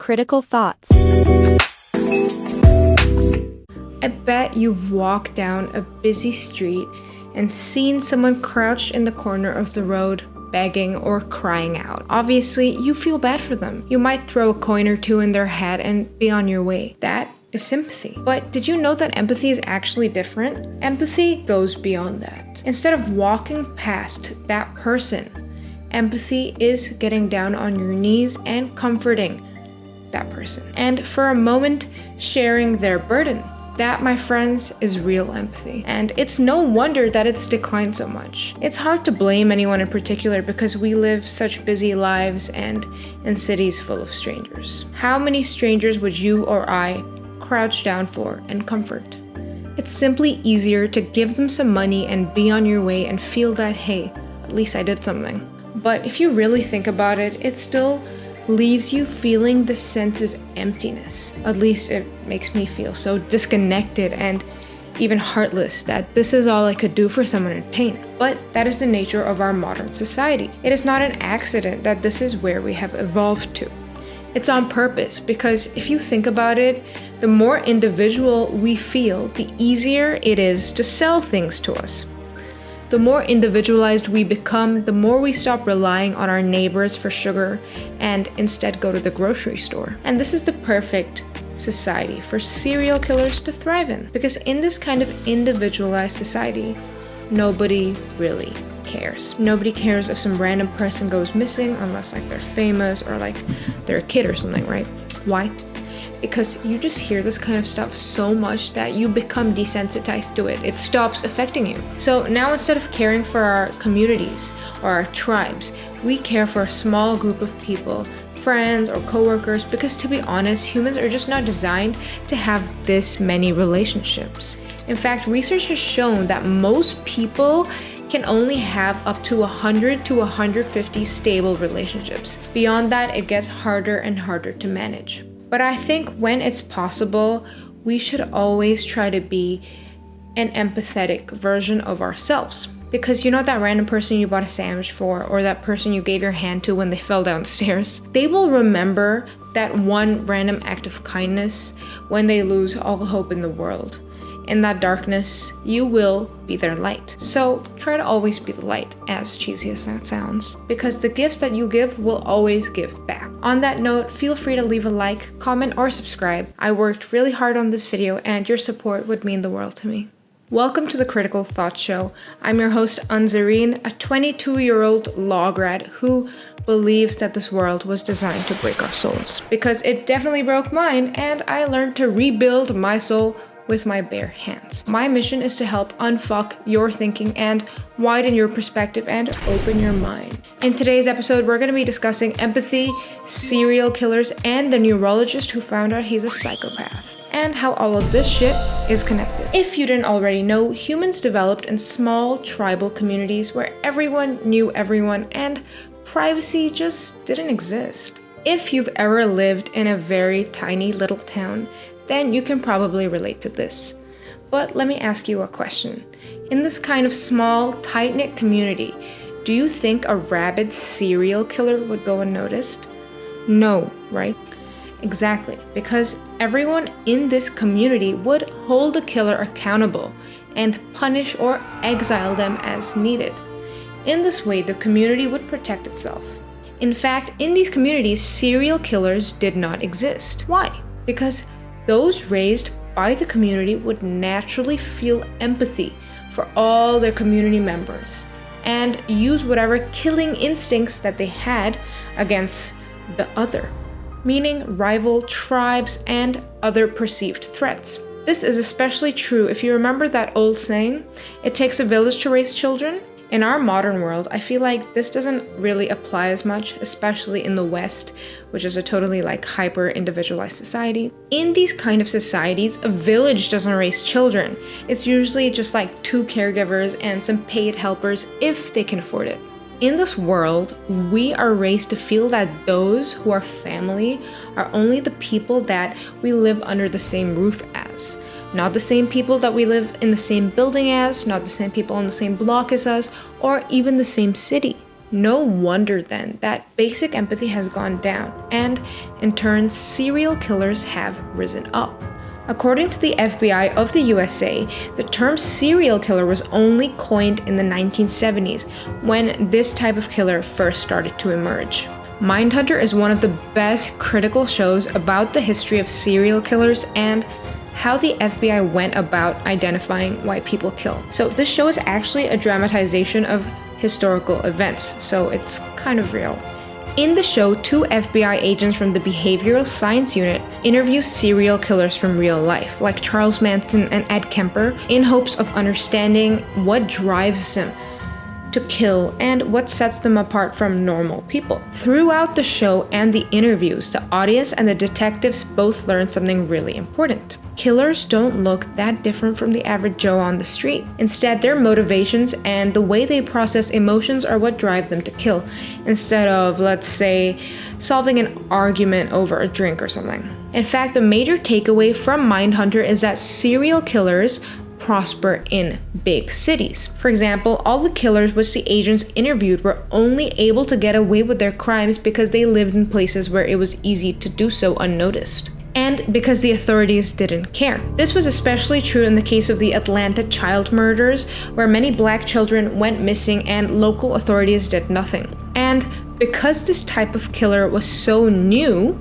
Critical thoughts. I bet you've walked down a busy street and seen someone crouched in the corner of the road, begging or crying out. Obviously, you feel bad for them. You might throw a coin or two in their hat and be on your way. That is sympathy. But did you know that empathy is actually different? Empathy goes beyond that. Instead of walking past that person, empathy is getting down on your knees and comforting that person. And for a moment, sharing their burden. That, my friends, is real empathy. And it's no wonder that it's declined so much. It's hard to blame anyone in particular because we live such busy lives and in cities full of strangers. How many strangers would you or I crouch down for and comfort? It's simply easier to give them some money and be on your way and feel that, hey, at least I did something. But if you really think about it, it still leaves you feeling this sense of emptiness. At least it makes me feel so disconnected and even heartless that this is all I could do for someone in pain. But that is the nature of our modern society. It is not an accident that this is where we have evolved to. It's on purpose because if you think about it, the more individual we feel, the easier it is to sell things to us. The more individualized we become, the more we stop relying on our neighbors for sugar and instead go to the grocery store. And this is the perfect society for serial killers to thrive in. Because in this kind of individualized society, nobody really cares. Nobody cares if some random person goes missing unless like they're famous or like they're a kid or something, right? Why? Because you just hear this kind of stuff so much that you become desensitized to it. It stops affecting you. So now instead of caring for our communities or our tribes, we care for a small group of people, friends or coworkers, because to be honest, humans are just not designed to have this many relationships. In fact, research has shown that most people can only have up to 100 to 150 stable relationships. Beyond that, it gets harder and harder to manage. But I think when it's possible, we should always try to be an empathetic version of ourselves. Because you know that random person you bought a sandwich for, or that person you gave your hand to when they fell down the stairs? They will remember that one random act of kindness when they lose all hope in the world. In that darkness, you will be their light. So try to always be the light, as cheesy as that sounds, because the gifts that you give will always give back. On that note, feel free to leave a like, comment, or subscribe. I worked really hard on this video and your support would mean the world to me. Welcome to the Critical Thought Show. I'm your host, Unzareen, a 22-year-old law grad who believes that this world was designed to break our souls. Because it definitely broke mine, and I learned to rebuild my soul with my bare hands. My mission is to help unfuck your thinking and widen your perspective and open your mind. In today's episode, we're going to be discussing empathy, serial killers, and the neurologist who found out he's a psychopath, and how all of this shit is connected. If you didn't already know, humans developed in small tribal communities where everyone knew everyone and privacy just didn't exist. If you've ever lived in a very tiny little town, then you can probably relate to this. But let me ask you a question. In this kind of small, tight-knit community, do you think a rabid serial killer would go unnoticed? No, right? Exactly, because everyone in this community would hold the killer accountable and punish or exile them as needed. In this way, the community would protect itself. In fact, in these communities, serial killers did not exist. Why? Because those raised by the community would naturally feel empathy for all their community members and use whatever killing instincts that they had against the other, meaning rival tribes and other perceived threats. This is especially true if you remember that old saying, "It takes a village to raise children." In our modern world, I feel like this doesn't really apply as much, especially in the West, which is a totally hyper-individualized society. In these kind of societies, a village doesn't raise children. It's usually just 2 caregivers and some paid helpers if they can afford it. In this world, we are raised to feel that those who are family are only the people that we live under the same roof as. Not the same people that we live in the same building as, not the same people on the same block as us, or even the same city. No wonder then that basic empathy has gone down, and in turn, serial killers have risen up. According to the FBI of the USA, the term serial killer was only coined in the 1970s, when this type of killer first started to emerge. Mindhunter is one of the best critical shows about the history of serial killers and how the FBI went about identifying why people kill. So this show is actually a dramatization of historical events, so it's kind of real. In the show, 2 FBI agents from the Behavioral Science Unit interview serial killers from real life, like Charles Manson and Ed Kemper, in hopes of understanding what drives them to kill and what sets them apart from normal people. Throughout the show and the interviews, the audience and the detectives both learn something really important. Killers don't look that different from the average Joe on the street. Instead, their motivations and the way they process emotions are what drive them to kill, instead of, let's say, solving an argument over a drink or something. In fact, the major takeaway from Mindhunter is that serial killers prosper in big cities. For example, all the killers which the agents interviewed were only able to get away with their crimes because they lived in places where it was easy to do so unnoticed, and because the authorities didn't care. This was especially true in the case of the Atlanta child murders, where many black children went missing and local authorities did nothing. And because this type of killer was so new,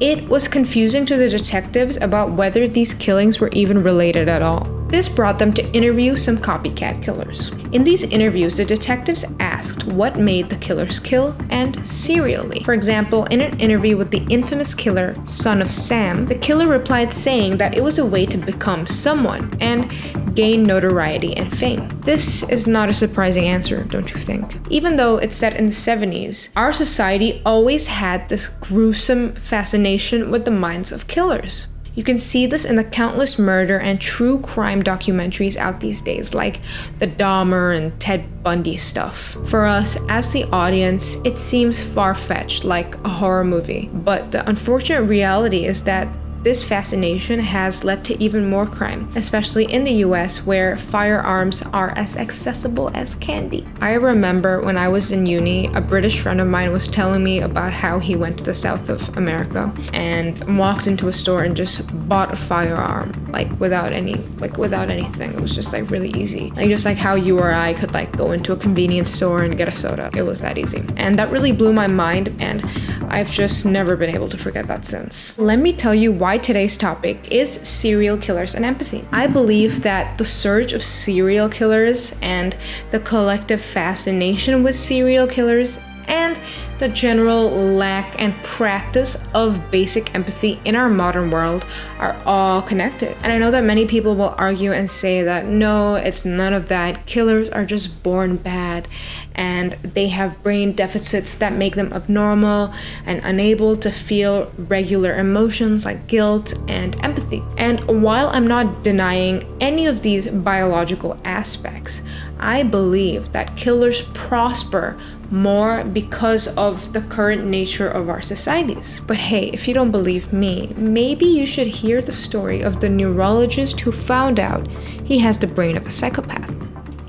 it was confusing to the detectives about whether these killings were even related at all. This brought them to interview some copycat killers. In these interviews, the detectives asked what made the killers kill, and serially. For example, in an interview with the infamous killer, Son of Sam, the killer replied saying that it was a way to become someone and gain notoriety and fame. This is not a surprising answer, don't you think? Even though it's set in the 70s, our society always had this gruesome fascination with the minds of killers. You can see this in the countless murder and true crime documentaries out these days, like the Dahmer and Ted Bundy stuff. For us, as the audience, it seems far-fetched, like a horror movie. But the unfortunate reality is that this fascination has led to even more crime, especially in the US, where firearms are as accessible as candy. I remember when I was in uni, a British friend of mine was telling me about how he went to the south of America and walked into a store and just bought a firearm, without anything. It was just really easy. Just like how you or I could go into a convenience store and get a soda. It was that easy. And that really blew my mind, and I've just never been able to forget that since. Let me tell you why today's topic is serial killers and empathy. I believe that the surge of serial killers and the collective fascination with serial killers and the general lack and practice of basic empathy in our modern world are all connected. And I know that many people will argue and say that no, it's none of that. Killers are just born bad and they have brain deficits that make them abnormal and unable to feel regular emotions like guilt and empathy. And while I'm not denying any of these biological aspects, I believe that killers prosper more because of the current nature of our societies. But hey, if you don't believe me, maybe you should hear the story of the neurologist who found out he has the brain of a psychopath.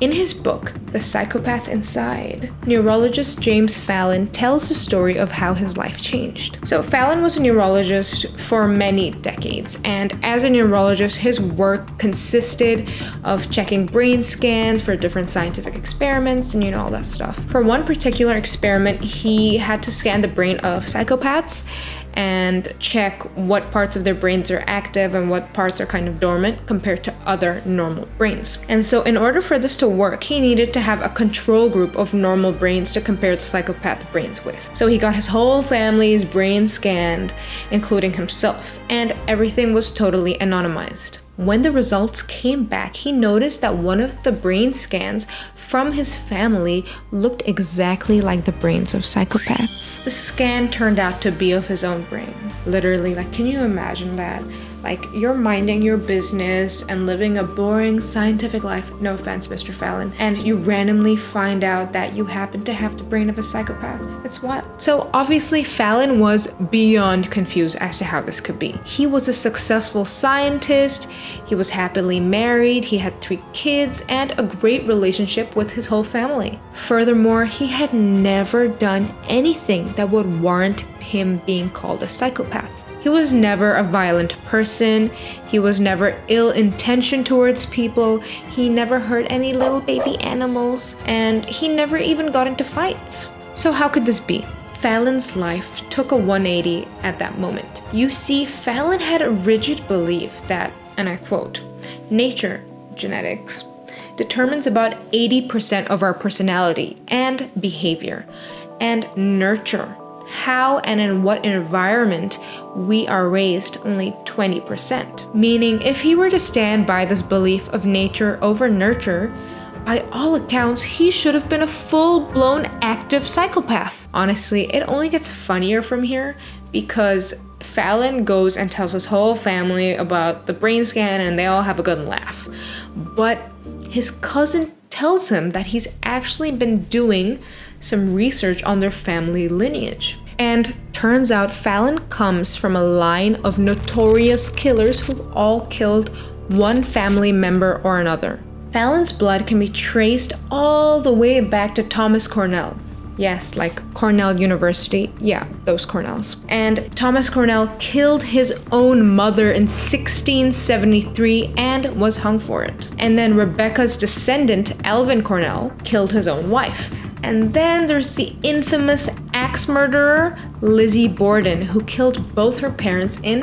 In his book, The Psychopath Inside, neurologist James Fallon tells the story of how his life changed. So Fallon was a neurologist for many decades, and as a neurologist, his work consisted of checking brain scans for different scientific experiments and all that stuff. For one particular experiment, he had to scan the brain of psychopaths and check what parts of their brains are active and what parts are kind of dormant compared to other normal brains. And so in order for this to work, he needed to have a control group of normal brains to compare the psychopath brains with. So he got his whole family's brain scanned, including himself, and everything was totally anonymized. When the results came back, he noticed that one of the brain scans from his family looked exactly like the brains of psychopaths. The scan turned out to be of his own brain. Literally, can you imagine that? Like, you're minding your business and living a boring scientific life, no offense, Mr. Fallon, and you randomly find out that you happen to have the brain of a psychopath. It's wild. So obviously Fallon was beyond confused as to how this could be. He was a successful scientist, he was happily married, he had 3 kids, and a great relationship with his whole family. Furthermore, he had never done anything that would warrant him being called a psychopath. He was never a violent person, he was never ill-intentioned towards people, he never hurt any little baby animals, and he never even got into fights. So how could this be? Fallon's life took a 180 at that moment. You see, Fallon had a rigid belief that, and I quote, "Nature, genetics, determines about 80% of our personality and behavior, and nurture, how and in what environment we are raised, only 20%. Meaning, if he were to stand by this belief of nature over nurture, by all accounts, he should have been a full-blown active psychopath. Honestly, it only gets funnier from here because Fallon goes and tells his whole family about the brain scan and they all have a good laugh. But his cousin tells him that he's actually been doing some research on their family lineage. And turns out Fallon comes from a line of notorious killers who've all killed one family member or another. Fallon's blood can be traced all the way back to Thomas Cornell. Yes, like Cornell University. Yeah, those Cornells. And Thomas Cornell killed his own mother in 1673 and was hung for it. And then Rebecca's descendant, Alvin Cornell, killed his own wife. And then there's the infamous axe murderer, Lizzie Borden, who killed both her parents in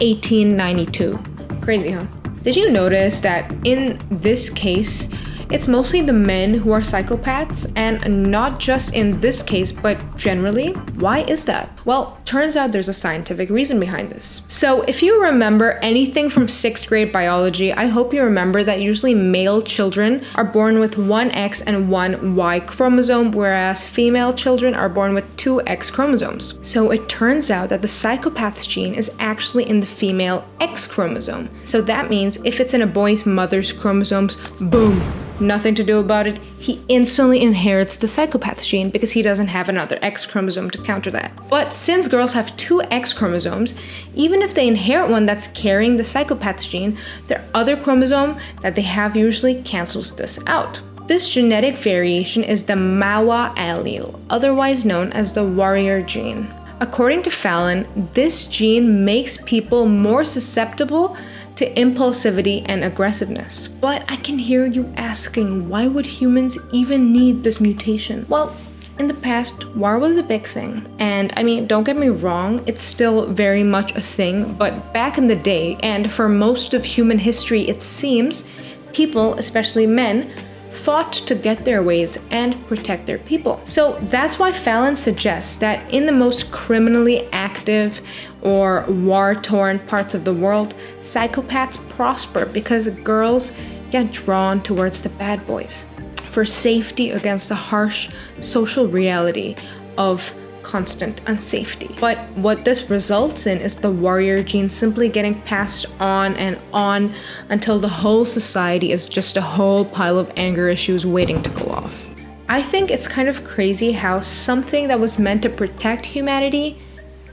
1892. Crazy, huh? Did you notice that in this case, it's mostly the men who are psychopaths, and not just in this case, but generally? Why is that? Well, turns out there's a scientific reason behind this. So if you remember anything from 6th grade biology, I hope you remember that usually male children are born with 1 X and 1 Y chromosome, whereas female children are born with 2 X chromosomes. So it turns out that the psychopath gene is actually in the female X chromosome. So that means if it's in a boy's mother's chromosomes, boom, nothing to do about it, he instantly inherits the psychopath gene because he doesn't have another X chromosome to counter that. But since girls have 2 X chromosomes, even if they inherit one that's carrying the psychopath gene, their other chromosome that they have usually cancels this out. This genetic variation is the MAWA allele, otherwise known as the warrior gene. According to Fallon, this gene makes people more susceptible to impulsivity and aggressiveness. But I can hear you asking, why would humans even need this mutation? Well, in the past, war was a big thing. And I mean, don't get me wrong, it's still very much a thing, but back in the day, and for most of human history, it seems, people, especially men, fought to get their ways and protect their people. So that's why Fallon suggests that in the most criminally active or war-torn parts of the world, psychopaths prosper because girls get drawn towards the bad boys for safety against the harsh social reality of constant unsafety. But what this results in is the warrior gene simply getting passed on and on until the whole society is just a whole pile of anger issues waiting to go off. I think it's kind of crazy how something that was meant to protect humanity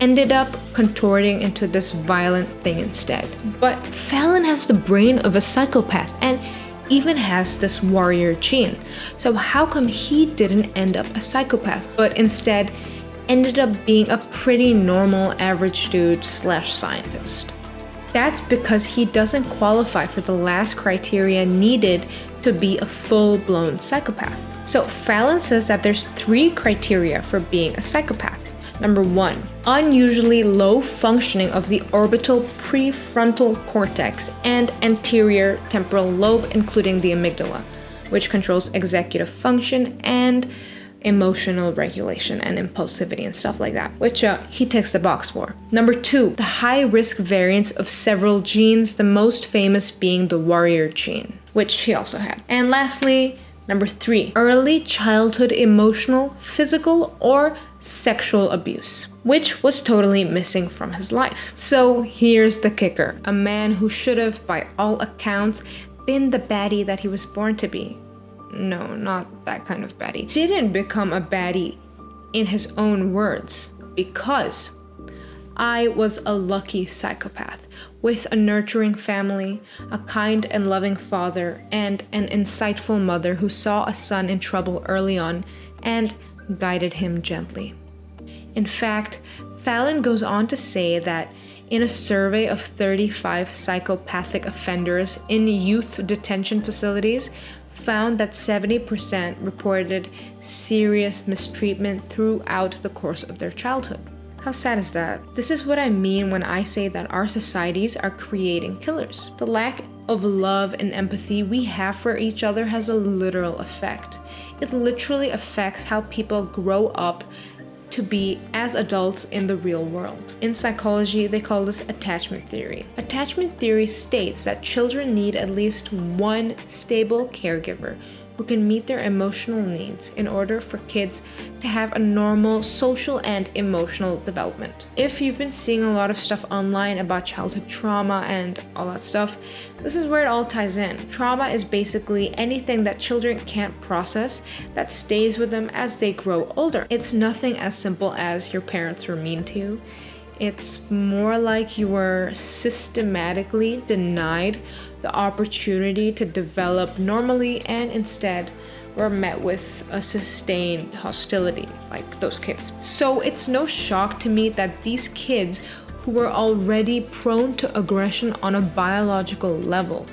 ended up contorting into this violent thing instead. But Fallon has the brain of a psychopath and even has this warrior gene. So how come he didn't end up a psychopath, but instead ended up being a pretty normal average dude / scientist? That's because he doesn't qualify for the last criteria needed to be a full-blown psychopath. So Fallon says that there's 3 criteria for being a psychopath. Number 1, unusually low functioning of the orbital prefrontal cortex and anterior temporal lobe, including the amygdala, which controls executive function and emotional regulation and impulsivity and stuff like that, which he ticks the box for. Number 2, the high risk variants of several genes, the most famous being the warrior gene, which he also had. And lastly, number 3, early childhood emotional, physical, or sexual abuse. which was totally missing from his life. So here's the kicker. A man who should have, by all accounts, been the baddie that he was born to be. No, not that kind of baddie. Didn't become a baddie in his own words, because I was a lucky psychopath with a nurturing family, a kind and loving father, and an insightful mother who saw a son in trouble early on and guided him gently. In fact, Fallon goes on to say that in a survey of 35 psychopathic offenders in youth detention facilities, found that 70% reported serious mistreatment throughout the course of their childhood. How sad is that? This is what I mean when I say that our societies are creating killers. The lack of love and empathy we have for each other has a literal effect. It literally affects how people grow up to be as adults in the real world. In psychology, they call this attachment theory. Attachment theory states that children need at least one stable caregiver who can meet their emotional needs in order for kids to have a normal social and emotional development. If you've been seeing a lot of stuff online about childhood trauma and all that stuff, this is where it all ties in. Trauma is basically anything that children can't process that stays with them as they grow older. It's nothing as simple as your parents were mean to you. It's more like you were systematically denied the opportunity to develop normally and instead were met with a sustained hostility, like those kids. So it's no shock to me that these kids who were already prone to aggression on a biological level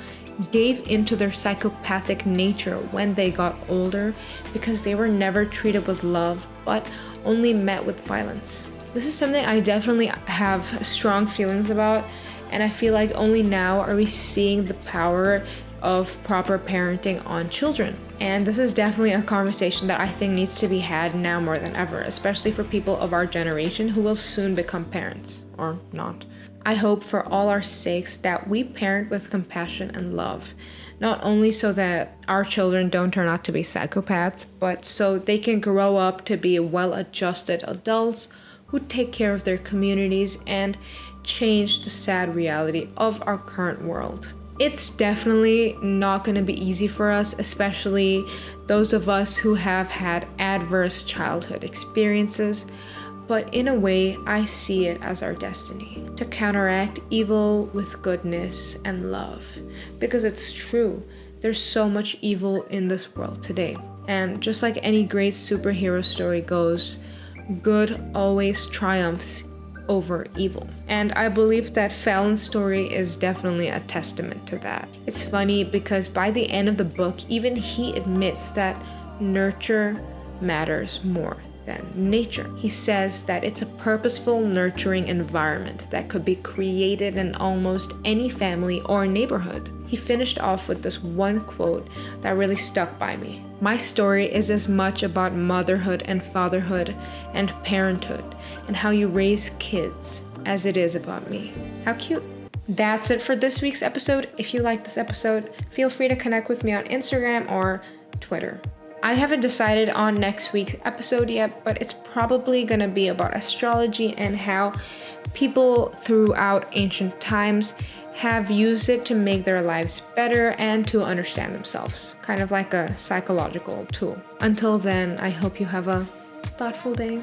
gave into their psychopathic nature when they got older because they were never treated with love but only met with violence. This is something I definitely have strong feelings about, and I feel like only now are we seeing the power of proper parenting on children. And this is definitely a conversation that I think needs to be had now more than ever, especially for people of our generation who will soon become parents, or not. I hope for all our sakes that we parent with compassion and love, not only so that our children don't turn out to be psychopaths, but so they can grow up to be well-adjusted adults who take care of their communities and change the sad reality of our current world. It's definitely not going to be easy for us, especially those of us who have had adverse childhood experiences, but in a way, I see it as our destiny to counteract evil with goodness and love, because it's true. There's so much evil in this world today, and just like any great superhero story goes, good always triumphs over evil. And I believe that Fallon's story is definitely a testament to that. It's funny because by the end of the book, even he admits that nurture matters more than nature. He says that it's a purposeful, nurturing environment that could be created in almost any family or neighborhood. He finished off with this one quote that really stuck by me. My story is as much about motherhood and fatherhood and parenthood and how you raise kids as it is about me. How cute. That's it for this week's episode. If you like this episode, feel free to connect with me on Instagram or Twitter. I haven't decided on next week's episode yet, but it's probably going to be about astrology and how people throughout ancient times have used it to make their lives better and to understand themselves, kind of like a psychological tool. Until then, I hope you have a thoughtful day.